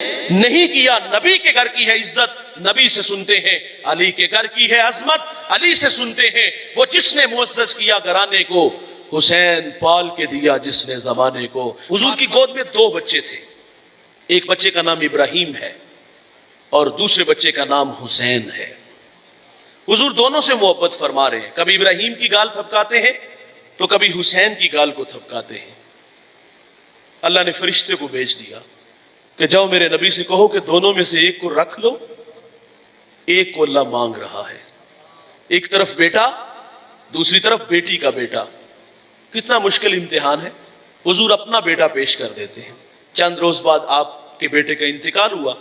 نہیں کیا۔ نبی کے گھر کی ہے عزت، نبی سے سنتے ہیں۔ علی کے گھر کی ہے عظمت، علی سے سنتے ہیں۔ وہ جس نے معزز کیا گھرانے کو، حسین پال کے دیا جس نے زمانے کو۔ حضور کی گود میں 2 بچے تھے، ایک بچے کا نام ابراہیم ہے اور دوسرے بچے کا نام حسین ہے۔ حضور دونوں سے محبت فرما رہے ہیں، کبھی ابراہیم کی گال تھپکاتے ہیں تو کبھی حسین کی گال کو تھپکاتے ہیں۔ اللہ نے فرشتے کو بھیج دیا کہ جاؤ میرے نبی سے کہو کہ دونوں میں سے ایک کو رکھ لو، ایک کو اللہ مانگ رہا ہے۔ ایک طرف بیٹا، دوسری طرف بیٹی کا بیٹا۔ کتنا مشکل امتحان ہے۔ حضور اپنا بیٹا پیش کر دیتے ہیں۔ چند روز بعد آپ کے بیٹے کا انتقال ہوا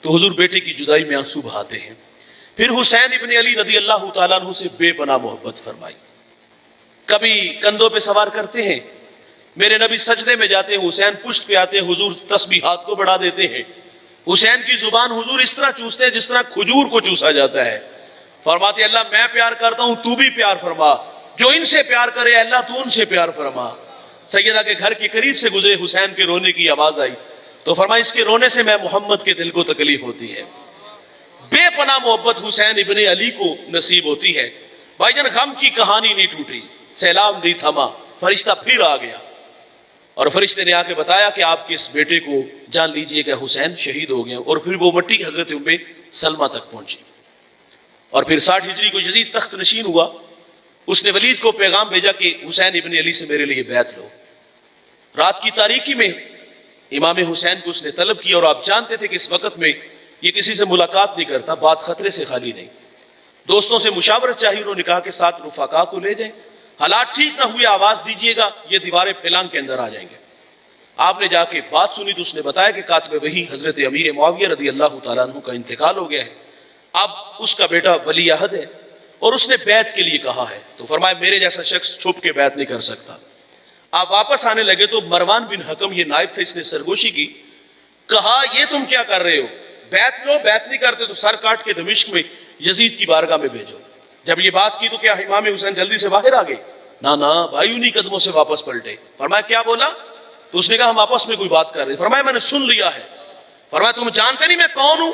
تو حضور بیٹے کی جدائی میں آنسو بہاتے ہیں۔ پھر حسین ابن علی رضی اللہ تعالیٰ عنہ سے بے پناہ محبت فرمائی۔ کبھی کندھوں پہ سوار کرتے ہیں، میرے نبی سجدے میں جاتے ہیں، حسین پشت پہ آتے ہیں، حضور تسبیحات کو بڑھا دیتے ہیں۔ حسین کی زبان حضور اس طرح چوستے ہیں جس طرح کھجور کو چوسا جاتا ہے۔ فرماتے اللہ میں پیار کرتا ہوں، تو بھی پیار فرما، جو ان سے پیار کرے اللہ تو ان سے پیار فرما۔ سیدہ کے گھر کے قریب سے گزرے، حسین کے رونے کی آواز آئی تو فرمایا اس کے رونے سے میں محمد کے دل کو تکلیف ہوتی ہے۔ بے پناہ محبت حسین ابن علی کو نصیب ہوتی ہے۔ بھائی جان غم کی کہانی نہیں ٹوٹی، سیلاب نہیں تھما، فرشتہ پھر آ گیا اور فرشتے نے آ کے بتایا کہ آپ کے اس بیٹے کو جان لیجئے کہ حسین شہید ہو گئے۔ اور پھر وہ مٹی حضرت ام سلمہ تک پہنچی اور پھر 60 ہجری کو یزید تخت نشین ہوا۔ اس نے ولید کو پیغام بھیجا کہ حسین ابن علی سے میرے لیے بیعت لو۔ رات کی تاریکی میں امام حسین کو اس نے طلب کیا اور آپ جانتے تھے کہ اس وقت میں یہ کسی سے ملاقات نہیں کرتا، بات خطرے سے خالی نہیں۔ دوستوں سے مشاورت چاہیے، انہوں نے کہا کہ 7 رفقا کو لے جائیں، حالات ٹھیک نہ ہوئے آواز دیجئے گا، یہ دیواریں پھیلان کے اندر آ جائیں گے۔ آپ نے جا کے بات سنی تو اس نے بتایا کہ کاتب وحی حضرت امیر معاویہ رضی اللہ تعالیٰ عنہ کا انتقال ہو گیا ہے، اب اس کا بیٹا ولی عہد ہے اور اس نے بیعت کے لیے کہا ہے۔ تو فرمایا میرے جیسا شخص چھپ کے بیعت نہیں کر سکتا۔ آپ واپس آنے لگے تو مروان بن حکم یہ نائب تھا، اس نے سرگوشی کی، کہا یہ تم کیا کر رہے ہو؟ بیعت لو، بیعت نہیں کرتے تو سر کاٹ کے دمشق میں یزید کی بارگاہ میں بھیجو۔ جب یہ بات کی تو کیا امام حسین جلدی سے باہر آ گئے؟ نہ بھائی انہی قدموں سے واپس پلٹے۔ فرمایا کیا بولا؟ تو اس نے کہا ہم آپس میں کوئی بات کر رہے ہیں۔ فرمایا میں نے سن لیا ہے۔ فرمایا تم جانتے نہیں میں کون ہوں؟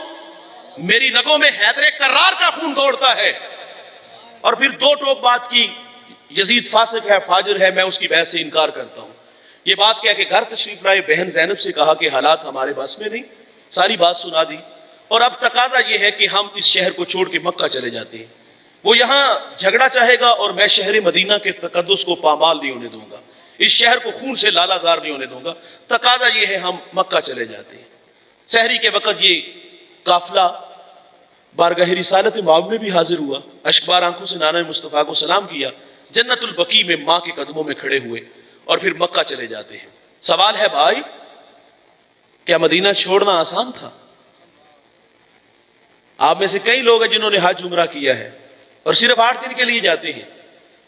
میری رگوں میں حیدر کرار کا خون دوڑتا ہے۔ اور پھر 2 ٹوک بات کی، یزید فاسق ہے، فاجر ہے، میں اس کی بیعت سے انکار کرتا ہوں۔ یہ بات کیا کہ گھر تشریف لائے، بہن زینب سے کہا کہ حالات ہمارے بس میں نہیں، ساری بات سنا دی اور اب تقاضا یہ ہے کہ ہم اس شہر کو چھوڑ کے مکہ چلے جاتے ہیں۔ وہ یہاں جھگڑا چاہے گا اور میں شہر مدینہ کے تقدس کو پامال نہیں ہونے دوں گا، اس شہر کو خون سے لالا زار نہیں ہونے دوں گا، تقاضا یہ ہے ہم مکہ چلے جاتے ہیں۔ سحری کے وقت یہ قافلہ بارگاہ رسالت مآب میں بھی حاضر ہوا، اشکبار آنکھوں سے نانا مصطفیٰ کو سلام کیا، جنت البقیع میں ماں کے قدموں میں کھڑے ہوئے اور پھر مکہ چلے جاتے ہیں۔ سوال ہے بھائی کیا مدینہ چھوڑنا آسان تھا؟ آپ میں سے کئی لوگ ہیں جنہوں نے حج عمرہ کیا ہے اور صرف 8 دن کے لیے جاتے ہیں،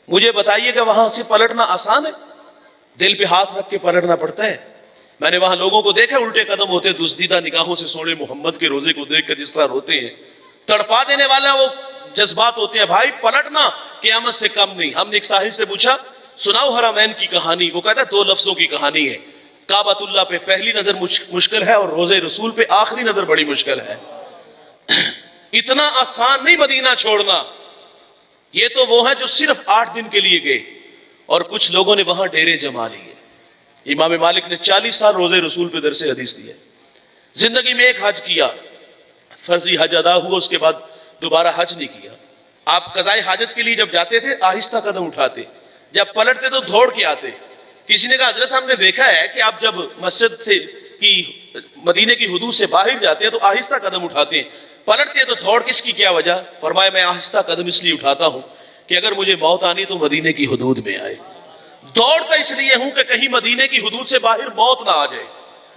مجھے بتائیے کہ وہاں سے پلٹنا آسان ہے؟ دل پہ ہاتھ رکھ کے پلٹنا پڑتا ہے۔ میں نے وہاں لوگوں کو دیکھا الٹے قدم ہوتے، دزدیدہ نگاہوں سے سونے محمد کے روزے کو دیکھ کر جس طرح روتے ہیں، تڑپا دینے والا وہ جذبات ہوتے ہیں۔ بھائی پلٹنا قیامت سے کم نہیں۔ ہم نے ایک صاحب سے پوچھا سناؤ حرمین کی کہانی، وہ کہتا ہے 2 لفظوں کی کہانی ہے، کعبۃ اللہ پہ پہلی نظر مشکل ہے اور روزے رسول پہ آخری نظر بڑی مشکل ہے۔ اتنا آسان نہیں مدینہ چھوڑنا۔ یہ تو وہ ہیں جو صرف 8 دن کے لیے گئے اور کچھ لوگوں نے وہاں ڈیرے جما لیے۔ امام مالک نے 40 سال روزے رسول پہ درس حدیث دیا، زندگی میں ایک حج کیا، فرضی حج ادا ہوا، اس کے بعد دوبارہ حج نہیں کیا۔ آپ قضاء حاجت کے لیے جب جاتے تھے آہستہ قدم اٹھاتے، جب پلٹتے تو دوڑ کے آتے۔ کسی نے کہا حضرت ہم نے دیکھا ہے کہ آپ جب مسجد سے کی مدینے کی حدود سے باہر جاتے ہیں تو آہستہ قدم اٹھاتے ہیں، پلٹتے ہیں تو دوڑ، کس کی کیا وجہ؟ فرمایا میں آہستہ قدم اس لیے اٹھاتا ہوں کہ اگر مجھے موت آنی تو مدینے کی حدود میں آئے۔ دوڑتا اس لیے ہوں کہ کہیں مدینے کی حدود سے باہر موت نہ آ جائے۔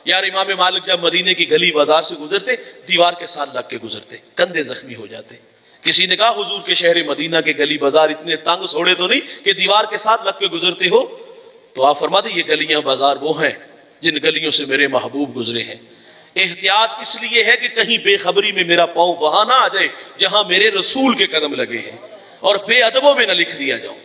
یار امام مالک جب مدینے کی گلی بازار سے گزرتے دیوار کے ساتھ لگ کے گزرتے، کندھے زخمی ہو جاتے۔ کسی نے کہا حضور کے شہر مدینہ کے گلی بازار اتنے تنگ سوڑے تو نہیں کہ دیوار کے ساتھ لگ کے گزرتے ہو؟ تو آپ فرماتے یہ گلیاں بازار وہ ہیں جن گلیوں سے میرے محبوب گزرے ہیں۔ احتیاط اس لیے ہے کہ کہیں بے خبری میں میرا پاؤں وہاں نہ آ جائے جہاں میرے رسول کے قدم لگے ہیں اور بے ادبوں میں نہ لکھ دیا جاؤں۔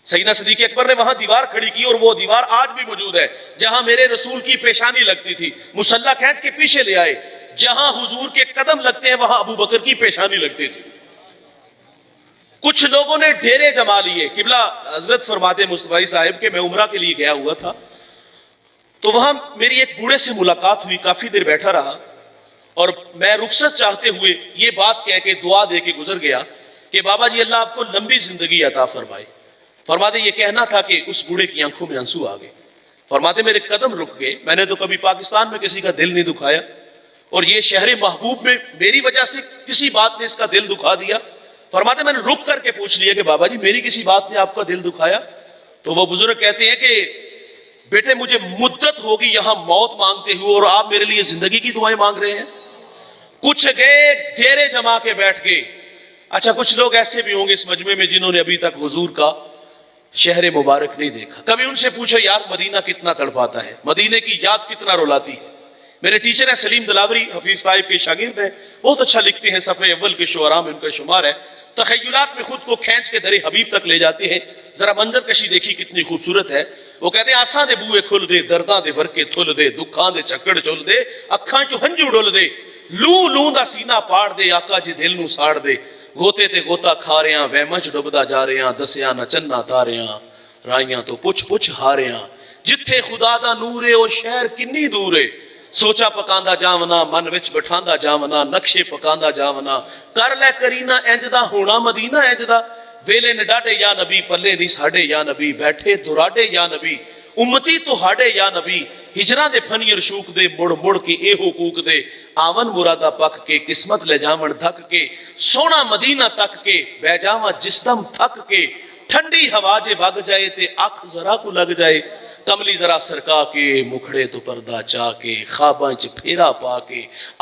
سیدنا صدیق اکبر نے وہاں دیوار کھڑی کی اور وہ دیوار آج بھی موجود ہے جہاں میرے رسول کی پیشانی لگتی تھی، مصلی کھینچ کے پیچھے لے آئے، جہاں حضور کے قدم لگتے ہیں وہاں ابو بکر کی پیشانی لگتی تھی۔ کچھ لوگوں نے ڈیرے جما لیے۔ قبلہ حضرت فرماتے مصطفی صاحب کہ میں عمرہ کے لیے گیا ہوا تھا، تو وہاں میری ایک بوڑھے سے ملاقات ہوئی، کافی دیر بیٹھا رہا، اور میں رخصت چاہتے ہوئے یہ بات کہہ کے دعا دے کے گزر گیا کہ بابا جی اللہ آپ کو لمبی زندگی عطا فرمائے۔ فرماتے یہ کہنا تھا کہ اس بوڑھے کی آنکھوں میں آنسو آ گئے۔ فرماتے میرے قدم رک گئے، میں نے تو کبھی پاکستان میں کسی کا دل نہیں دکھایا، اور یہ شہر محبوب میں میری وجہ سے کسی بات نے اس کا دل دکھا دیا۔ فرماتے میں نے رک کر کے پوچھ لیا کہ بابا جی میری کسی بات نے آپ کا دل دکھایا؟ تو وہ بزرگ کہتے ہیں کہ بیٹے مجھے مدت ہوگی یہاں موت مانگتے ہوئے، اور آپ میرے لیے زندگی کی دعائیں مانگ رہے ہیں۔ کچھ گئے ڈیرے جما کے بیٹھ گئے۔ اچھا کچھ لوگ ایسے بھی ہوں گے اس مجمع میں جنہوں نے ابھی تک حضور کا شہر مبارک نہیں دیکھا۔ کبھی ان سے پوچھو یار مدینہ کتنا تڑپاتا ہے، مدینے کی یاد کتنا رلاتی ہے۔ میرے ٹیچر ہیں سلیم دلاوری، حفیظ صاحب کے شاگرد ہیں، بہت اچھا لکھتے ہیں، صفحے اول کے شعراء میں ان کا شمار ہے۔ تخیلات میں خود کو کھینچ کے درے حبیب تک لے جاتے ہیں۔ ذرا منظر کشی دیکھی کتنی خوبصورت ہے۔ وہ کہتے ہیں آساں دے بوئے کھل دے، درداں دے ورکے تھل دے، دکھاں دے چکڑ چل دے، اکھاں چو ہنجو ڈول دے، لو لوں دا سینہ پاڑ دے، آقا جی دل نو ساڑ دے، گوتے تے گوتا کھا رہے ہیں، وہمچ ڈبدا جا رہے ہیں، دسیاں نہ چننا تاریاں، رائیاں تو پچھ پچھ ہاریاں، جتھے خدا دا نور ہے او شہر کنی دور ہے، سوچا پکاندا جاونا من وچ بٹھاندا جاونا، نقشے پکاندا جاونا، کر لے کرینا انجدا ہونا مدینہ انجدا، ویلے نڈاڈے یا نبی پلے نہیں ساڈے یا نبی، بیٹھے دراڈے یا نبی، امتی تو ہاڈے یا نبی، ہجراں دے پھنیر شوک دے، مڑ مڑ کے اے حقوق دے، آون مرادہ پک کے، قسمت لے جاون دھک کے، سونا مدینہ تک کے، بہ جاواں جسدم تھک کے، ٹھنڈی ہوا جے وگ جائے تے اکھ ذرا کو لگ جائے، کملی ذرا سرکا کے، مکھڑے تو پردہ چا کے، خواباں چ پھیرا پا کے،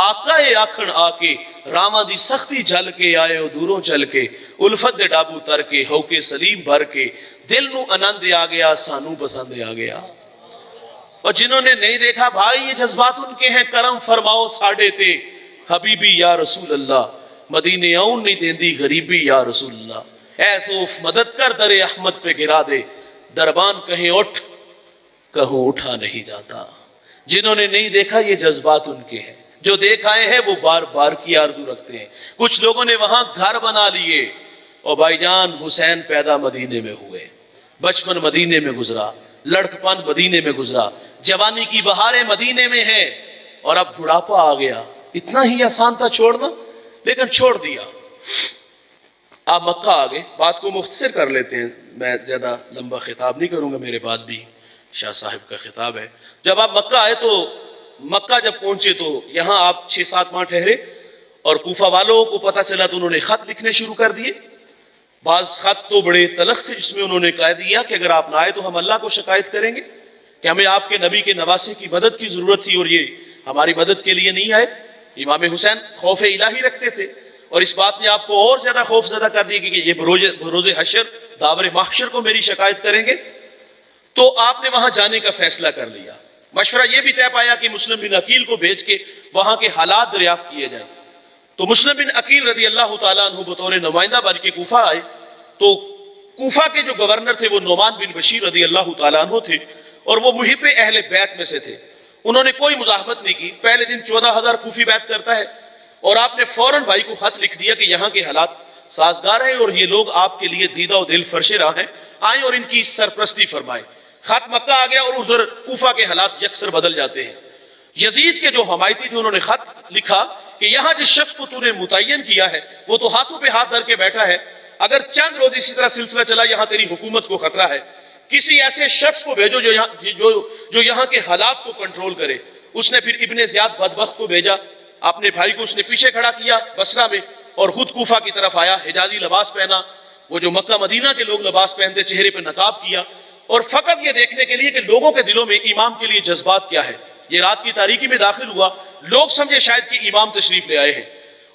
آقائے آکھن آ کے، راواں دی سختی جھل کے، آئے او دوروں چل کے، الفت دے ڈابو تر کے، ہو کے سلیم بھر کے، دل نو آنند آ گیا، سانو پسند آ گیا۔ اور جنہوں نے نہیں دیکھا بھائی یہ جذبات ان کے ہیں، کرم فرماؤ ساڑے تے، حبیبی یا رسول اللہ، مدینے آؤن نہیں دیندی غریبی یا رسول اللہ، اے صوف مدد کر در احمد پہ گرا دے، دربان کہیں اٹھ کہوں اٹھا نہیں جاتا۔ جنہوں نے نہیں دیکھا یہ جذبات ان کے ہیں، جو دیکھ آئے ہیں وہ بار بار کی آرزو رکھتے ہیں۔ کچھ لوگوں نے وہاں گھر بنا لیے، اور بھائی جان حسین پیدا مدینے میں ہوئے، بچپن مدینے میں گزرا، لڑکپن مدینے میں گزرا، جوانی کی بہاریں مدینے میں ہیں، اور اب بڑھاپا آ گیا۔ اتنا ہی آسان تھا چھوڑنا، لیکن چھوڑ دیا۔ آپ مکہ آ گئے۔ بات کو مختصر کر لیتے ہیں، میں زیادہ لمبا خطاب نہیں کروں گا، میرے بعد بھی شاہ صاحب کا خطاب ہے۔ جب آپ مکہ آئے تو مکہ جب پہنچے تو یہاں آپ 6-7 ماہ ٹھہرے، اور کوفہ والوں کو پتہ چلا تو انہوں نے خط لکھنے شروع کر دیے۔ بعض خط تو بڑے تلخ تھے، جس میں انہوں نے کہہ دیا کہ اگر آپ نہ آئے تو ہم اللہ کو شکایت کریں گے کہ ہمیں آپ کے نبی کے نواسے کی مدد کی ضرورت تھی اور یہ ہماری مدد کے لیے نہیں آئے۔ امام حسین خوف الہی رکھتے تھے، اور اس بات نے آپ کو اور زیادہ خوف زدہ کر دیا کہ یہ بروز حشر داور محشر کو میری شکایت کریں گے۔ تو آپ نے وہاں جانے کا فیصلہ کر لیا۔ مشورہ یہ بھی طے پایا کہ مسلم بن عقیل کو بھیج کے وہاں کے حالات دریافت کیے جائیں۔ تو مسلم بن عقیل رضی اللہ تعالیٰ عنہ بطور نمائندہ بن کے کوفہ آئے، تو کوفہ کے جو گورنر تھے وہ نعمان بن بشیر رضی اللہ تعالیٰ عنہ تھے، اور وہ محب اہل بیت میں سے تھے۔ انہوں نے کوئی مزاحمت نہیں کی۔ پہلے دن 14,000 کوفی بیعت کرتا ہے، اور آپ نے فوراً بھائی کو خط لکھ دیا کہ یہاں کے حالات سازگار ہیں اور یہ لوگ آپ کے لیے دیدہ و دل فرش راہ ہیں، آئیں اور ان کی سرپرستی فرمائیں۔ خط مکہ آ گیا، اور ادھر کوفہ کے حالات یکسر بدل جاتے ہیں۔ یزید کے جو حمایتی تھے انہوں نے خط لکھا کہ یہاں جس شخص کو تو نے متعین کیا ہے وہ تو ہاتھوں پہ ہاتھ دھر کے بیٹھا ہے، اگر چند روز اسی طرح سلسلہ چلا یہاں تیری حکومت کو خطرہ ہے، کسی ایسے شخص کو بھیجو جو یہاں کے حالات کو کنٹرول کرے۔ اس نے پھر ابن زیاد بدبخت کو بھیجا، اپنے بھائی کو اس نے پیچھے کھڑا کیا بصرہ میں، اور خود کوفہ کی طرف آیا، حجازی لباس پہنا، وہ جو مکہ مدینہ کے لوگ لباس پہنتے، چہرے پہ نقاب کیا، اور فقط یہ دیکھنے کے لیے کہ لوگوں کے دلوں میں امام کے لیے جذبات کیا ہے۔ یہ رات کی تاریکی میں داخل ہوا، لوگ سمجھے شاید کہ امام تشریف لے آئے ہیں،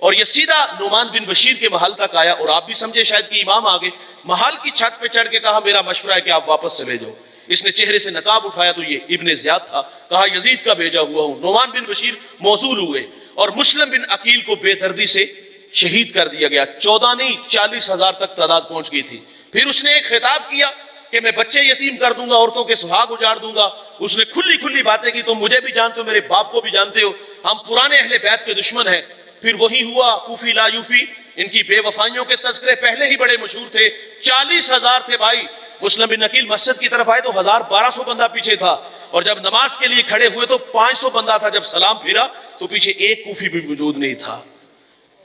اور یہ سیدھا نعمان بن بشیر کے محل تک آیا، اور آپ بھی سمجھے شاید کہ امام آگے۔ محل کی چھت پہ چڑھ کے کہا میرا مشورہ ہے کہ آپ واپس چلے جاؤ۔ اس نے چہرے سے نقاب اٹھایا تو یہ ابن زیاد تھا، کہا یزید کا بھیجا ہوا ہوں۔ نعمان بن بشیر موصول ہوئے، اور مسلم بن عقیل کو بے دردی سے شہید کر دیا گیا۔ 14 نہیں 40,000 تک تعداد پہنچ گئی تھی۔ پھر اس نے ایک خطاب کیا کہ میں بچے یتیم کر دوں گا, عورتوں کے سہاگ اجاڑ دوں گا. اس نے کھلی کھلی باتیں کی, تم مجھے بھی جانتے ہو, میرے باپ کو بھی جانتے ہو, ہم پرانے اہل بیت کے دشمن ہیں. پھر وہی ہوا کوفی لا یوفی, ان کی بے وفائیوں کے تذکرے پہلے ہی بڑے مشہور تھے. 40,000 تھے بھائی. مسلم بن عقیل مسجد کی طرف آئے تو 1,200 بندہ پیچھے تھا, اور جب نماز کے لیے کھڑے ہوئے تو 500 بندہ تھا. جب سلام پھیرا تو پیچھے ایک کوفی بھی موجود نہیں تھا.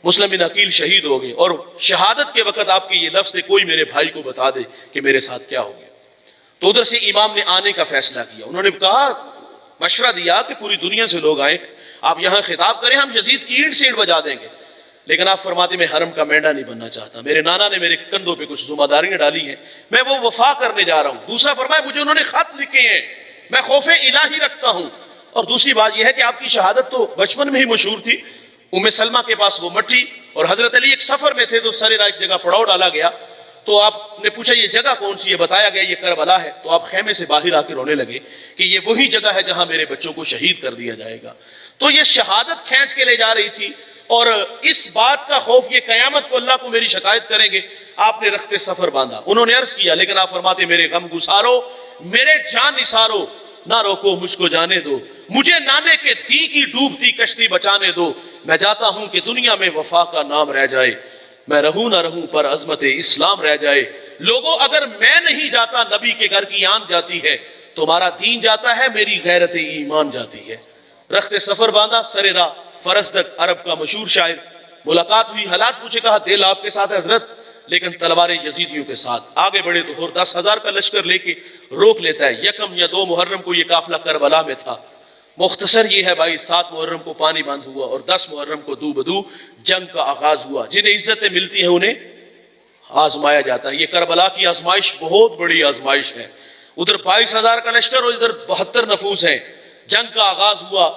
مسلم بن عقیل شہید ہو گئے, اور شہادت کے وقت آپ کے یہ لفظ تھے, کوئی میرے بھائی کو بتا دے کہ میرے ساتھ کیا ہو گیا. تو ادھر سے امام نے آنے کا فیصلہ کیا. انہوں نے کہا, مشورہ دیا کہ پوری دنیا سے لوگ آئیں, آپ یہاں خطاب کریں, ہم یزید کی اینٹ سینٹ بجا دیں گے. لیکن آپ فرماتے میں حرم کا مینڈا نہیں بننا چاہتا, میرے نانا نے میرے کندھوں پہ کچھ ذمہ داریاں ڈالی ہیں, میں وہ وفا کرنے جا رہا ہوں. دوسرا فرمایا, مجھے انہوں نے خط لکھے ہیں, میں خوف الہی رکھتا ہوں. اور دوسری بات یہ ہے کہ آپ کی شہادت تو بچپن میں ہی مشہور تھی. ام سلمہ کے پاس وہ مٹی, اور حضرت علی ایک سفر میں تھے تو سر راہ ایک جگہ پڑاؤ ڈالا گیا, تو آپ نے پوچھا یہ جگہ کون سی ہے, بتایا گیا یہ کربلا ہے. تو آپ خیمے سے باہر آ کے رونے لگے کہ یہ وہی جگہ ہے جہاں میرے بچوں کو شہید کر دیا جائے گا. تو یہ شہادت کھینچ کے لے جا رہی تھی, اور اس بات کا خوف یہ قیامت کو اللہ کو میری شکایت کریں گے. آپ نے رخت سفر باندھا. انہوں نے عرض کیا, لیکن آپ فرماتے میرے غم گسارو, میرے جان نثارو, نہ روکو مجھ کو جانے دو, مجھے نانے کے دی کی ڈوبتی کشتی بچانے دو. میں جاتا ہوں کہ دنیا میں وفا کا نام رہ جائے, میں رہوں نہ رہوں پر عظمت اسلام رہ جائے. لوگوں اگر میں نہیں جاتا نبی کے گھر کی آن جاتی ہے, تمہارا دین جاتا ہے, میری غیرت ایمان جاتی ہے. رخت سفر باندھا, سر راہ فرزدق عرب کا مشہور شاعر. ملاقات ہوئی, حالات پوچھے, کہا دل آپ کے ساتھ ہے حضرت, لیکن تلواریں یزیدیوں کے ساتھ. آگے بڑھے تو 10,000 کا لشکر لے کے روک لیتا ہے. 1 یا 2 محرم کو یہ قافلہ کربلا میں تھا. مختصر یہ ہے بھائی, 7 محرم کو پانی بند ہوا, اور 10 محرم کو دو بدو جنگ کا آغاز ہوا. جنہیں عزتیں ملتی ہیں انہیں آزمایا جاتا ہے. یہ کربلا کی آزمائش بہت بڑی آزمائش ہے. ادھر 22,000 کا لشکر اور ادھر 72 نفوس ہیں. جنگ کا آغاز ہوا,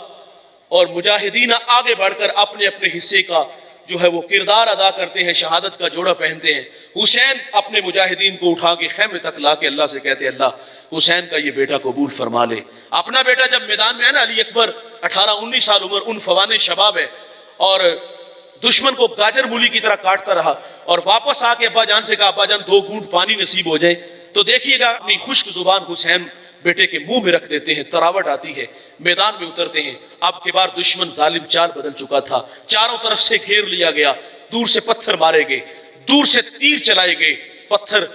اور مجاہدین آگے بڑھ کر اپنے اپنے حصے کا جو ہے وہ کردار ادا کرتے ہیں, شہادت کا جوڑا پہنتے ہیں. حسین اپنے مجاہدین کو اٹھا کے خیمے تک لا کے اللہ سے کہتے ہیں, اللہ حسین کا یہ بیٹا قبول فرما لے. اپنا بیٹا جب میدان میں ہے نا, علی اکبر 18-19 سال عمر, ان فوان شباب ہے, اور دشمن کو گاجر مولی کی طرح کاٹتا رہا, اور واپس آ کے ابا جان سے کہا, ابا جان 2 گھونٹ پانی نصیب ہو جائے. تو دیکھیے گا اپنی خشک زبان حسین بیٹے کے منہ میں رکھ دیتے ہیں, تراوٹ آتی ہے, میدان میں اترتے ہیں. اب کے بار دشمن ظالم چال بدل چکا تھا, چاروں طرف سے گھیر لیا گیا, دور سے پتھر مارے گئے, دور سے تیر چلائے گئے. پتھر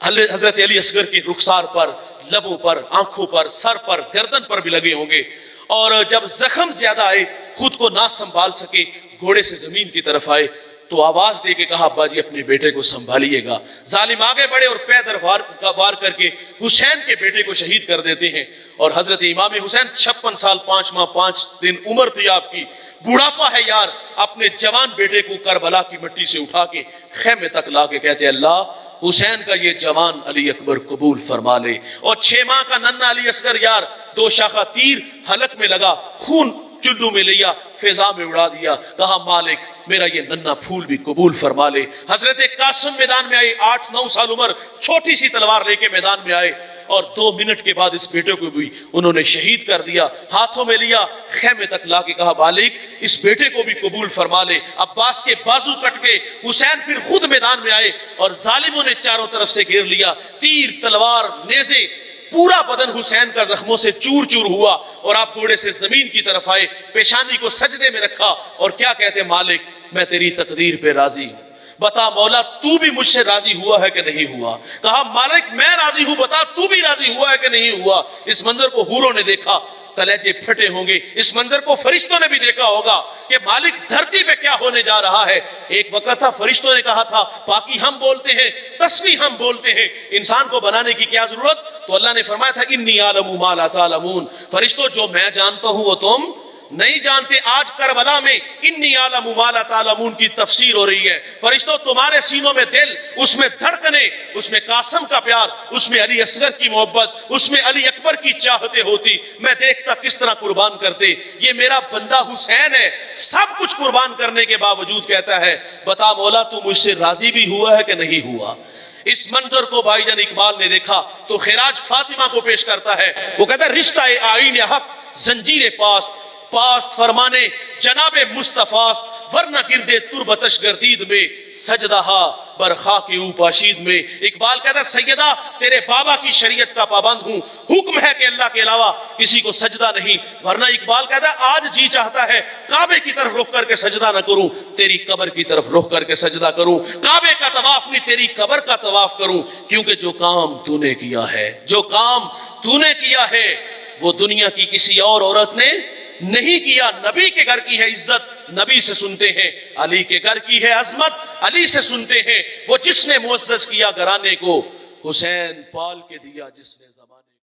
حضرت علی اصغر کی رخسار پر, لبوں پر, آنکھوں پر, سر پر, گردن پر بھی لگے ہوں گے. اور جب زخم زیادہ آئے, خود کو نہ سنبھال سکے, گھوڑے سے زمین کی طرف آئے, تو آواز دے کے کہا, ابا جی اپنے بیٹے کو سنبھالیے گا. ظالم آگے بڑھے اور پیدر وار کر کے حسین کے بیٹے کو شہید کر دیتے ہیں. اور حضرت امام حسین 56 سال 5 ماہ 5 دن عمر تھی آپ کی, بوڑھاپا ہے یار, اپنے جوان بیٹے کو کربلا کی مٹی سے اٹھا کے خیمے تک لا کے کہتے, اللہ حسین کا یہ جوان علی اکبر قبول فرما لے. اور 6 ماہ کا ننھا علی اصغر یار, 2 شاخہ تیر حلق میں لگا, خون چلو میں لیا, فضا میں اڑا دیا, کہا مالک میرا یہ ننھا پھول بھی قبول فرما لے. حضرت قاسم میدان میں آئے, 8-9 سال عمر, چھوٹی سی تلوار لے کے میدان میں آئے, اور 2 منٹ کے بعد اس بیٹے کو بھی انہوں نے شہید کر دیا. ہاتھوں میں لیا, خیمے تک لا کے کہا, مالک اس بیٹے کو بھی قبول فرما لے. عباس کے بازو کٹ گئے, حسین پھر خود میدان میں آئے, اور ظالموں نے چاروں طرف سے گھیر لیا. تیر, تلوار, نیزے, پورا بدن حسین کا زخموں سے چور چور ہوا, اور آپ گھوڑے سے زمین کی طرف آئے, پیشانی کو سجدے میں رکھا, اور کیا کہتے, مالک میں تیری تقدیر پہ راضی ہوں, بتا مولا تو بھی مجھ سے راضی ہوا ہے کہ نہیں ہوا. کہا مالک میں راضی ہوں, بتا تو بھی راضی ہوا ہے کہ نہیں ہوا. اس منظر کو حوروں نے دیکھا, کلیجے پھٹے ہوں گے. اس منظر کو فرشتوں نے بھی دیکھا ہوگا کہ مالک دھرتی پہ کیا ہونے جا رہا ہے. ایک وقت تھا فرشتوں نے کہا تھا, پاکی ہم بولتے ہیں, تسبیح ہم بولتے ہیں, انسان کو بنانے کی کیا ضرورت. تو اللہ نے فرمایا تھا, انی اعلم ما لا تعلمون, فرشتوں جو میں جانتا ہوں وہ تم نہیں جانتے. آج کربلا میں انی اعلم ما لا تعلمون کی تفسیر ہو رہی ہے. فرشتوں تمہارے سینوں میں دل, اس میں دھڑکنے, اس میں قاسم کا پیار, اس میں علی اصغر کی محبت, اس میں علی اکبر کی چاہتے ہوتی, میں دیکھتا کس طرح قربان کرتے. یہ میرا بندہ حسین ہے, سب کچھ قربان کرنے کے باوجود کہتا ہے, بتا مولا تو مجھ سے راضی بھی ہوا ہے کہ نہیں ہوا. اس منظر کو بھائی جان اقبال نے دیکھا تو خراج فاطمہ کو پیش کرتا ہے. وہ کہتا ہے, رشتہ آئین حق زنجیر پاس, پاست فرمانے جناب مصطفیٰ ورنہ گردے تربتش گردید میں سجدہ برخا کے اوپاشید میں. اقبال کہتا ہے سیدہ تیرے بابا کی شریعت کا پابند ہوں, حکم ہے کہ اللہ کے علاوہ کسی کو سجدہ نہیں, ورنہ اقبال کہتا ہے آج جی چاہتا ہے کعبے کی طرف رخ کر کے سجدہ نہ کروں, تیری قبر کی طرف رخ کر کے سجدہ کروں, کعبے کا طواف نہیں تیری قبر کا طواف کروں, کیونکہ جو کام تو نے کیا ہے, جو کام تو نے کیا ہے وہ دنیا کی کسی اور عورت نے نہیں کیا. نبی کے گھر کی ہے عزت, نبی سے سنتے ہیں. علی کے گھر کی ہے عظمت, علی سے سنتے ہیں. وہ جس نے معزز کیا گھرانے کو, حسین پال کے دیا جس نے زمانے